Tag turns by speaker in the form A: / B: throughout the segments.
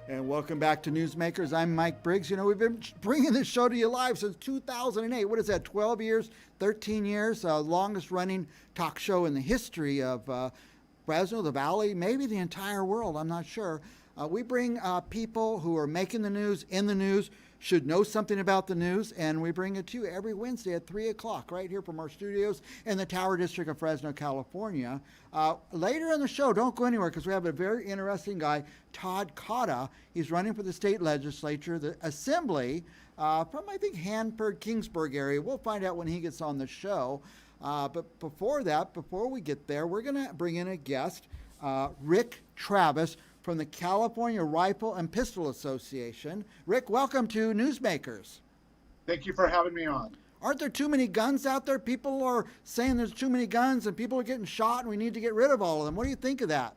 A: And welcome back to NewsMakers. I'm Mike Briggs. You know, we've been bringing this show to you live since 2008. What is that, 12 years, 13 years? Longest running talk show in the history of Fresno, the Valley, maybe the entire world. I'm not sure. We bring people who are making the news, in the news, should know something about the news, and we bring it to you every Wednesday at 3 o'clock right here from our studios in the Tower District of Fresno, California. Later in the show, don't go anywhere because we have a very interesting guy, Todd Cotta. He's running for the state legislature, the assembly, from, I think, Hanford, Kingsburg area. We'll find out when he gets on the show. But before that, before we get there, we're going to bring in a guest, Rick Travis, from the California Rifle and Pistol Association. Rick, welcome to NewsMakers.
B: Thank you for having me on.
A: Aren't there too many guns out there? People are saying there's too many guns and people are getting shot and we need to get rid of all of them. What do you think of that?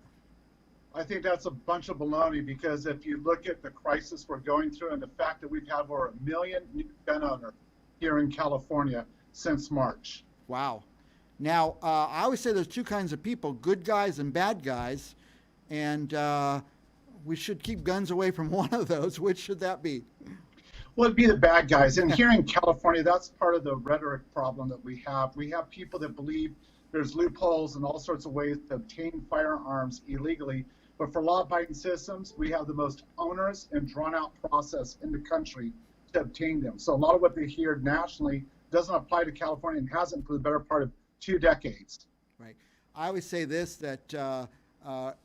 B: I think that's a bunch of baloney because if you look at the crisis we're going through and the fact that we've had over 1 million new gun owners here in California since March.
A: Wow. Now, I always say there's two kinds of people, good guys and bad guys. And we should keep guns away from one of those. Which should that be?
B: Well, it'd be the bad guys. And here in California, that's part of the rhetoric problem that we have. We have people that believe there's loopholes and all sorts of ways to obtain firearms illegally. But for law-abiding citizens, we have the most onerous and drawn-out process in the country to obtain them. So a lot of what they hear nationally doesn't apply to California and hasn't for the better part of 2 decades.
A: Right. I always say this, that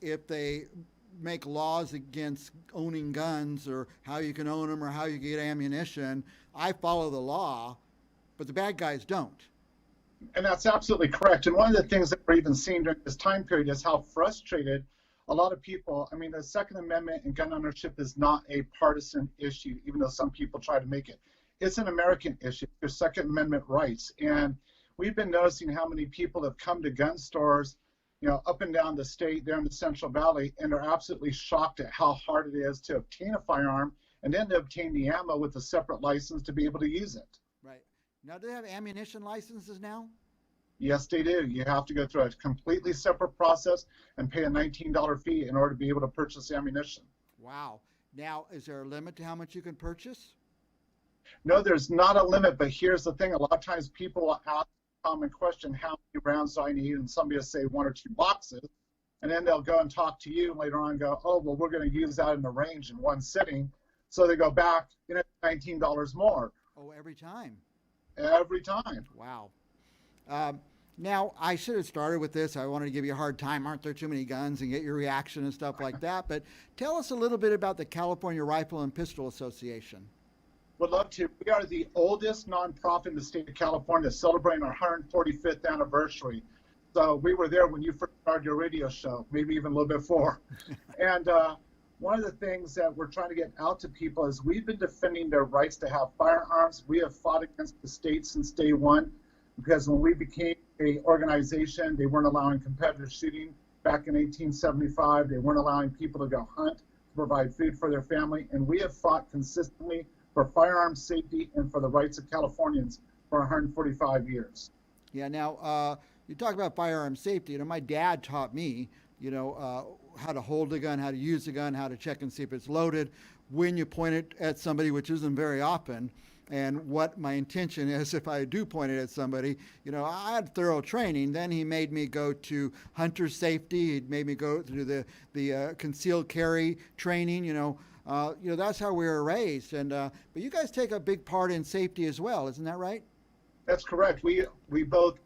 A: if they make laws against owning guns or how you can own them or how you get ammunition, I follow the law, but the bad guys don't.
B: And that's absolutely correct. And one of the things that we're even seeing during this time period is how frustrated a lot of people, I mean, the Second Amendment and gun ownership is not a partisan issue, even though some people try to make it. It's an American issue, your Second Amendment rights. And we've been noticing how many people have come to gun stores, you know, up and down the state, there in the Central Valley, and are absolutely shocked at how hard it is to obtain a firearm and then to obtain the ammo with a separate license to be able to use it.
A: Right. Now, do they have ammunition licenses now?
B: Yes, they do. You have to go through a completely separate process and pay a $19 fee in order to be able to purchase ammunition.
A: Wow. Now, is there a limit to how much you can purchase?
B: No, there's not a limit, but here's the thing. A lot of times people will ask common question, how many rounds do I need? And somebody will say 1 or 2 boxes. And then they'll go and talk to you later on and go, oh, well, we're going to use that in the range in one sitting. So they go back, you know, $19 more.
A: Oh, every time?
B: Every time.
A: Wow. Now, I should have started with this. I wanted to give you a hard time. Aren't there too many guns and get your reaction and stuff like that? But tell us a little bit about the California Rifle and Pistol Association.
B: Would love to. We are the oldest nonprofit in the state of California, celebrating our 145th anniversary. So we were there when you first started your radio show, maybe even a little bit before. And one of the things that we're trying to get out to people is we've been defending their rights to have firearms. We have fought against the state since day one, because when we became an organization, they weren't allowing competitive shooting. Back in 1875, they weren't allowing people to go hunt, to provide food for their family. And we have fought consistently for firearm safety and for the rights of Californians for 145 years.
A: Yeah, now, you talk about firearm safety. You know, my dad taught me, you know, how to hold a gun, how to use a gun, how to check and see if it's loaded, when you point it at somebody, which isn't very often, and what my intention is if I do point it at somebody. You know, I had thorough training. Then he made me go to hunter safety. He made me go through the concealed carry training, you know, that's how we were raised. And but you guys take a big part in safety as well, isn't that right?
B: That's correct. We both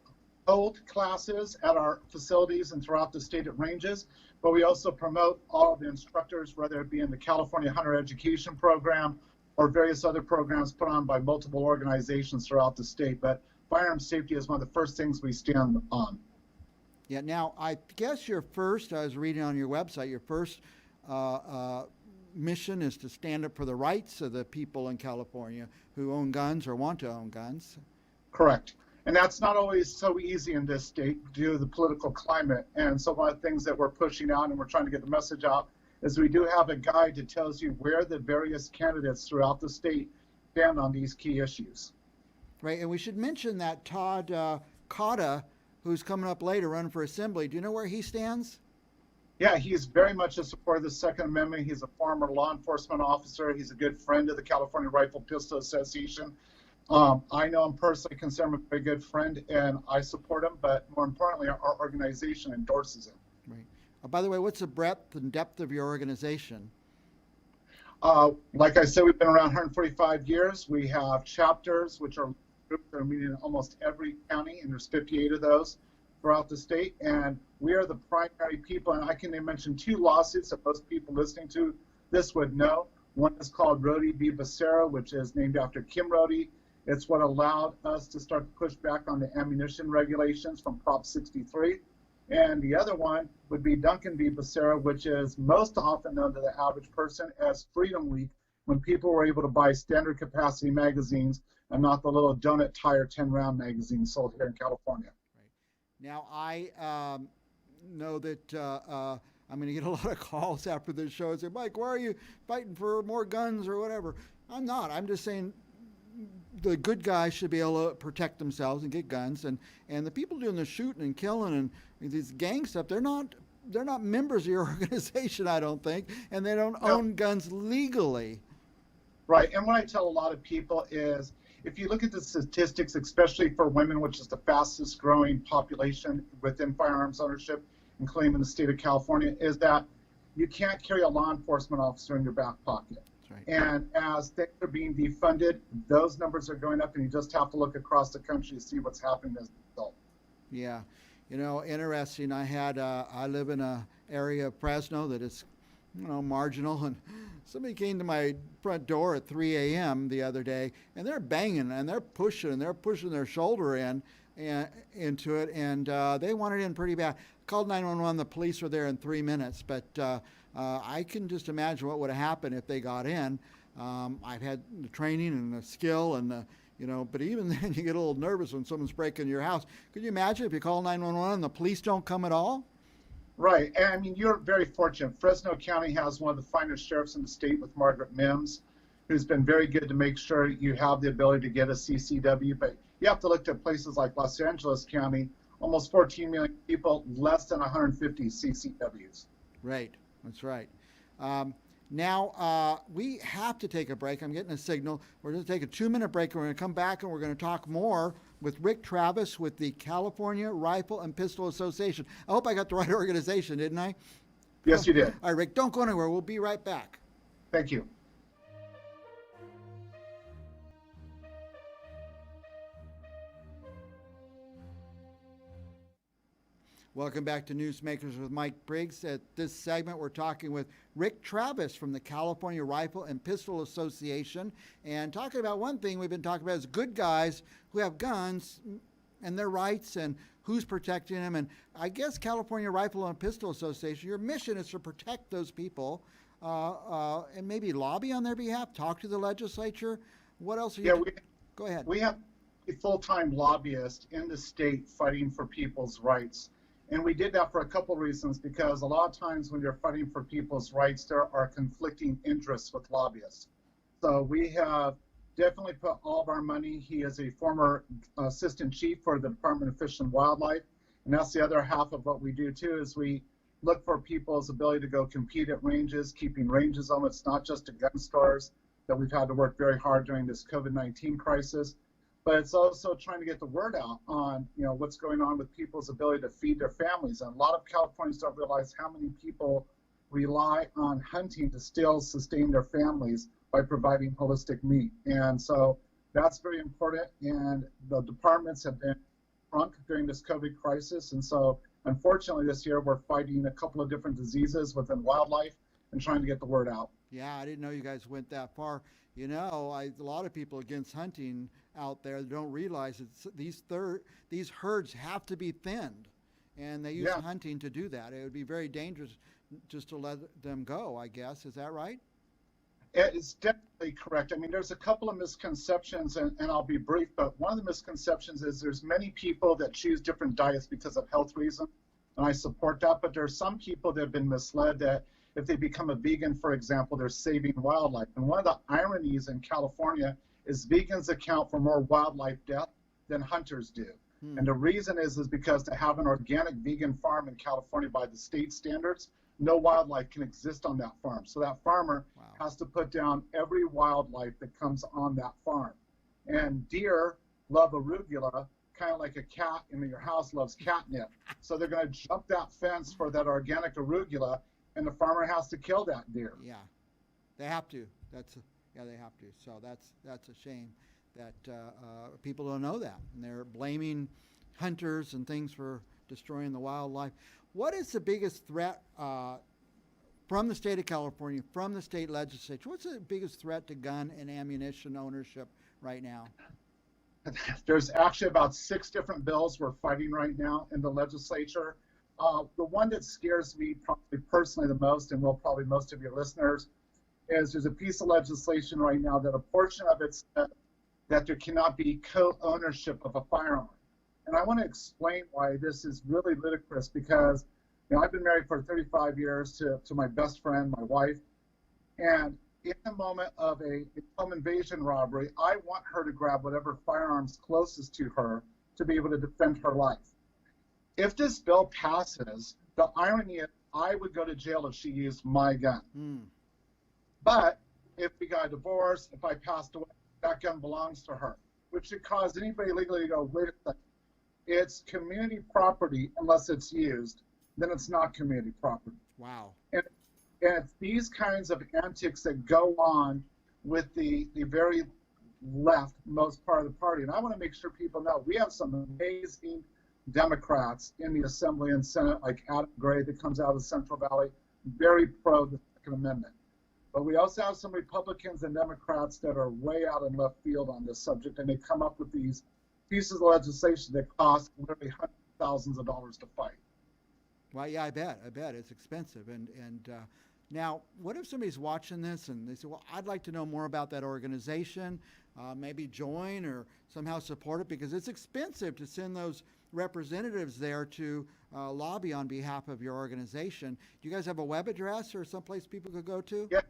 B: hold classes at our facilities and throughout the state at ranges, but we also promote all of the instructors, whether it be in the California Hunter Education Program or various other programs put on by multiple organizations throughout the state. But firearm safety is one of the first things we stand on.
A: Yeah. Now, I guess your first, I was reading on your website, your first mission is to stand up for the rights of the people in California who own guns or want to own guns.
B: Correct. And that's not always so easy in this state due to the political climate. And so one of the things that we're pushing out and we're trying to get the message out is we do have a guide that tells you where the various candidates throughout the state stand on these key issues.
A: Right. And we should mention that Todd Cotta, who's coming up later, running for assembly, do you know where he stands?
B: Yeah, he's very much a supporter of the Second Amendment. He's a former law enforcement officer. He's a good friend of the California Rifle Pistol Association. I know him personally, consider him a very good friend, and I support him, but more importantly, our organization endorses him.
A: Right. By the way, what's the breadth and depth of your organization?
B: Like I said, we've been around 145 years. We have chapters, which are groups that are meeting in almost every county, and there's 58 of those throughout the state. And we are the primary people, and I can mention 2 lawsuits that most people listening to this would know. One is called Rody v. Becerra, which is named after Kim Rody. It's what allowed us to start to push back on the ammunition regulations from Prop 63. And the other one would be Duncan v. Becerra, which is most often known to the average person as Freedom Week, when people were able to buy standard capacity magazines and not the little donut tire 10-round magazines sold here in California.
A: Right. Now, I know that I'm going to get a lot of calls after this show and say, Mike, why are you fighting for more guns or whatever? I'm not. I'm just saying the good guys should be able to protect themselves and get guns, and the people doing the shooting and killing and these gang stuff, they're not members of your organization, I don't think, and they don't own guns legally.
B: Right, and what I tell a lot of people is, if you look at the statistics, especially for women, which is the fastest growing population within firearms ownership, including in the state of California, is that you can't carry a law enforcement officer in your back pocket.
A: Right.
B: And as things are being defunded, those numbers are going up, and you just have to look across the country to see what's happening as a result.
A: Yeah, interesting. I live in a area of Fresno that is, marginal, and somebody came to my front door at 3 a.m. the other day, and they're banging and they're pushing their shoulder into it, and they want it in pretty bad. Called 911. The police were there in 3 minutes, but I can just imagine what would have happened if they got in. I've had the training and the skill and but even then you get a little nervous when someone's breaking your house. Could you imagine if you call 911 and the police don't come at all?
B: Right, and I mean, you're very fortunate. Fresno County has one of the finest sheriffs in the state with Margaret Mims, who's been very good to make sure you have the ability to get a CCW, but you have to look at places like Los Angeles County, almost 14 million people, less than 150 CCWs.
A: Right, that's right. Now, we have to take a break. I'm getting a signal. We're going to take a 2-minute break. We're going to come back and we're going to talk more with Rick Travis with the California Rifle and Pistol Association. I hope I got the right organization, didn't I?
B: Yes, you did.
A: All right, Rick, don't go anywhere. We'll be right back.
B: Thank you.
A: Welcome back to NewsMakers with Mike Briggs. At this segment, we're talking with Rick Travis from the California Rifle and Pistol Association, and talking about one thing we've been talking about is good guys who have guns and their rights and who's protecting them. And I guess California Rifle and Pistol Association, your mission is to protect those people and maybe lobby on their behalf, talk to the legislature. What else are you Go ahead.
B: We have a full-time lobbyist in the state fighting for people's rights. And we did that for a couple of reasons, because a lot of times when you're fighting for people's rights, there are conflicting interests with lobbyists. So we have definitely put all of our money. He is a former assistant chief for the Department of Fish and Wildlife. And that's the other half of what we do too, is we look for people's ability to go compete at ranges, keeping ranges on. It's not just the gun stores that we've had to work very hard during this COVID-19 crisis, but it's also trying to get the word out on, what's going on with people's ability to feed their families. And a lot of Californians don't realize how many people rely on hunting to still sustain their families by providing holistic meat. And so that's very important. And the departments have been shrunk during this COVID crisis. And so unfortunately this year we're fighting a couple of different diseases within wildlife and trying to get the word out.
A: Yeah, I didn't know you guys went that far. A lot of people against hunting out there don't realize that these herds have to be thinned, and they use hunting to do that. It would be very dangerous just to let them go, I guess. Is that right?
B: It's definitely correct. I mean, there's a couple of misconceptions, and I'll be brief, but one of the misconceptions is there's many people that choose different diets because of health reasons, and I support that, but there are some people that have been misled that if they become a vegan, for example, they're saving wildlife. And one of the ironies in California is vegans account for more wildlife death than hunters do. And the reason is because to have an organic vegan farm in California by the state standards no wildlife can exist on that farm. So that farmer
A: Wow.
B: has to put down every wildlife that comes on that farm. And deer love arugula, kind of like a cat in your house loves catnip. So they're going to jump that fence for that organic arugula, and the farmer has to kill that deer.
A: Yeah, they have to. Yeah, they have to. So that's a shame that people don't know that, and they're blaming hunters and things for destroying the wildlife. What is the biggest threat from the state of California, from the state legislature? What's the biggest threat to gun and ammunition ownership right now?
B: There's actually about 6 different bills we're fighting right now in the legislature. The one that scares me probably personally the most, and will probably most of your listeners, is there's a piece of legislation right now that a portion of it says that there cannot be co-ownership of a firearm. And I want to explain why this is really ludicrous, because I've been married for 35 years to my best friend, my wife, and in the moment of a home invasion robbery, I want her to grab whatever firearm's closest to her to be able to defend her life. If this bill passes, the irony is I would go to jail if she used my gun. But if we got a divorce, if I passed away, that gun belongs to her, which should cause anybody legally to go, wait a second, it's community property unless it's used, then it's not community property.
A: Wow.
B: And it's these kinds of antics that go on with the very leftmost part of the party. And I want to make sure people know we have some amazing Democrats in the Assembly and Senate, like Adam Gray that comes out of the Central Valley, very pro the Second Amendment. But we also have some Republicans and Democrats that are way out in left field on this subject, and they come up with these pieces of legislation that cost literally hundreds of thousands of dollars to fight.
A: Well, yeah, I bet it's expensive. And now, what if somebody's watching this and they say, well, I'd like to know more about that organization, maybe join or somehow support it, because it's expensive to send those representatives there to lobby on behalf of your organization. Do you guys have a web address or someplace people could go to?
B: Yeah,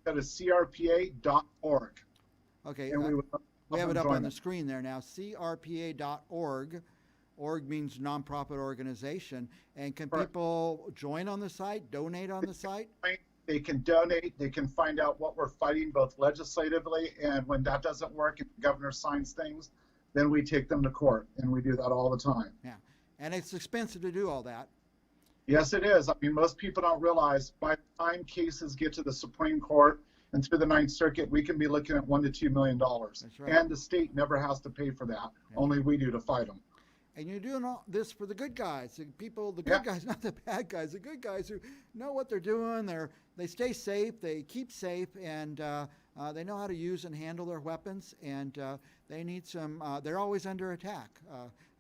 B: go to crpa.org.
A: Okay,
B: and
A: we have it up on the screen there now, crpa.org. Org means nonprofit organization. And can people join on the site, donate on the site?
B: They can donate. They can find out what we're fighting both legislatively, and when that doesn't work and the governor signs things, then we take them to court, and we do that all the time.
A: Yeah, and it's expensive to do all that.
B: Yes, it is. I mean, most people don't realize by the time cases get to the Supreme Court and through the Ninth Circuit, we can be looking at $1 to $2 million.
A: That's right.
B: And the state never has to pay for that. Yeah. Only we do to fight them.
A: And you're doing all this for the good guys, the good guys, not the bad guys, the good guys who know what they're doing. They stay safe, they keep safe, and they know how to use and handle their weapons. And they need some. They're always under attack.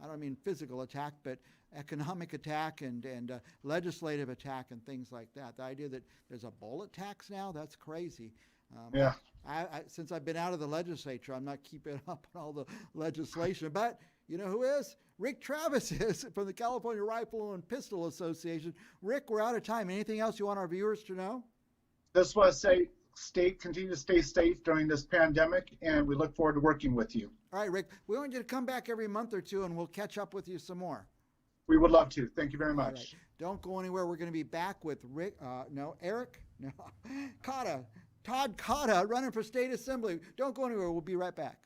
A: I don't mean physical attack, but economic attack and legislative attack and things like that. The idea that there's a bullet tax now—that's crazy.
B: Yeah.
A: Since I've been out of the legislature, I'm not keeping up on all the legislation, but. You know who is? Rick Travis is from the California Rifle and Pistol Association. Rick, we're out of time. Anything else you want our viewers to know?
B: Just want to say, continue to stay safe during this pandemic, and we look forward to working with you.
A: All right, Rick. We want you to come back every month or two, and we'll catch up with you some more.
B: We would love to. Thank you very much.
A: All right. Don't go anywhere. We're going to be back with Todd Cotta, running for state assembly. Don't go anywhere. We'll be right back.